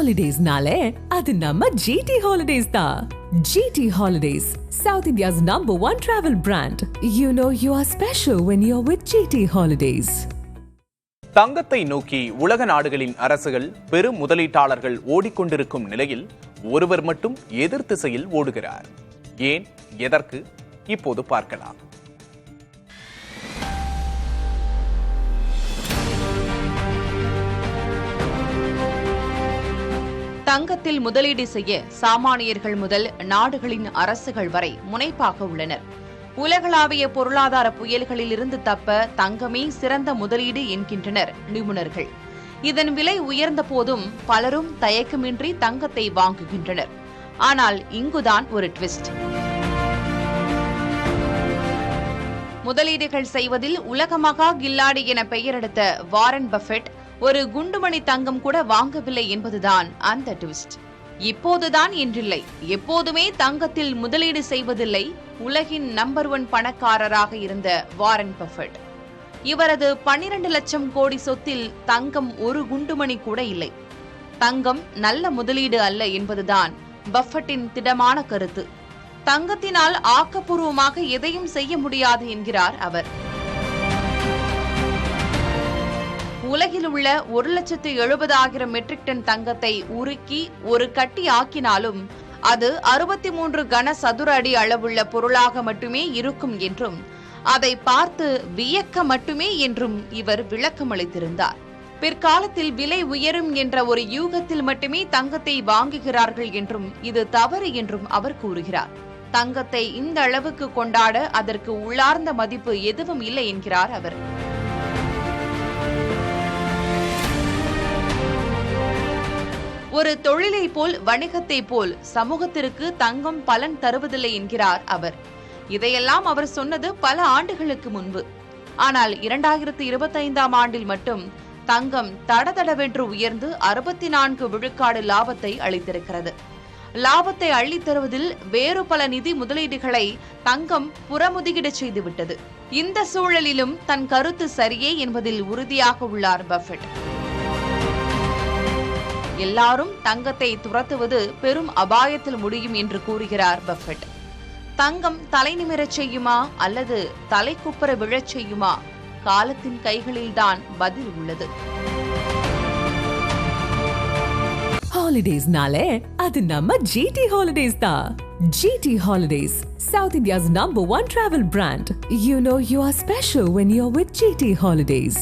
Holidays-nale, adu namma GT Holidays da. GT Holidays, South India's #1 travel brand. You know you are special when you're with GT Holidays. தங்கத்தை நோக்கி உலக நாடுகளின் அரசுகள் பெரும் முதலீட்டாளர்கள் ஓடிக்கொண்டிருக்கும் நிலையில் ஒருவர் மட்டும் எதிர் திசையில் ஓடுகிறார். ஏன், எதற்கு? இப்போது பார்க்கலாம். தங்கத்தில் முதலீடு செய்ய சாமானியர்கள் முதல் நாடுகளின் அரசுகள் வரை முனைப்பாக உள்ளனர். உலகளாவிய பொருளாதார புயல்களிலிருந்து தப்ப தங்கமே சிறந்த முதலீடு என்கின்றனர் நிபுணர்கள். இதன் விலை உயர்ந்த போதும் பலரும் தயக்கமின்றி தங்கத்தை வாங்குகின்றனர். ஆனால் இங்குதான் ஒரு ட்விஸ்ட். முதலீடுகள் செய்வதில் உலக மகா கில்லாடி என பெயரெடுத்த வாரன் பஃபெட் ஒரு குண்டுமணி தங்கம் கூட வாங்கவில்லை என்பதுதான் அந்த ட்விஸ்ட். இப்போதுதான் என்றில்லை, எப்போதுமே தங்கத்தில் முதலீடு செய்வதில்லை உலகின் நம்பர் 1 பணக்காரராக இருந்த வாரன் பஃபெட். இவரது 12 லட்சம் கோடி சொத்தில் தங்கம் ஒரு குண்டுமணி கூட இல்லை. தங்கம் நல்ல முதலீடு அல்ல என்பதுதான் பஃபெட்டின் திடமான கருத்து. தங்கத்தினால் ஆக்கப்பூர்வமாக எதையும் செய்ய முடியாது என்கிறார் அவர். உலகில் உள்ள 1,70,000 மெட்ரிக் டன் தங்கத்தை உருக்கி ஒரு கட்டி ஆக்கினாலும் அது 63 கன சதுர அடி அளவுள்ள பொருளாக மட்டுமே இருக்கும் என்றும் அதை பார்த்து வியக்க மட்டுமே என்றும் இவர் விளக்கமளித்திருந்தார். பிற்காலத்தில் விலை உயரும் என்ற ஒரு யூகத்தில் மட்டுமே தங்கத்தை வாங்குகிறார்கள் என்றும் இது தவறு என்றும் அவர் கூறுகிறார். தங்கத்தை இந்த அளவுக்கு கொண்டாட அதற்கு உள்ளார்ந்த மதிப்பு எதுவும் இல்லை என்கிறார் அவர். ஒரு தொழிலை போல், வணிகத்தை போல் சமூகத்திற்கு தங்கம் பலன் தருவதில்லை என்கிறார் அவர். இதையெல்லாம் அவர் சொன்னது பல ஆண்டுகளுக்கு முன்பு. ஆனால் 2025ஆம் ஆண்டில் மட்டும் தங்கம் தடதடவென்று உயர்ந்து 64 விழுக்காடு லாபத்தை அளித்திருக்கிறது. லாபத்தை அள்ளித் தருவதில் வேறு பல நிதி முதலீடுகளை தங்கம் புறமுதுகிட செய்துவிட்டது. இந்த சூழலிலும் தன் கருத்து சரியே என்பதில் உறுதியாக உள்ளார் பஃபெட். எல்லாரும் தங்கத்தை துரத்துவது பெரும் அபாயத்தில் முடியும் என்று கூறுகிறார் பஃபெட். தங்கம் தலை நிமிரச் செய்யுமா அல்லது தலை குப்புற விழச் செய்யுமா? காலத்தின் கைகளில்தான் பதில் உள்ளது. Holidays-nale, adu namma GT Holidays da. GT Holidays, South India's #1 travel brand. You know you are special when you're with GT Holidays.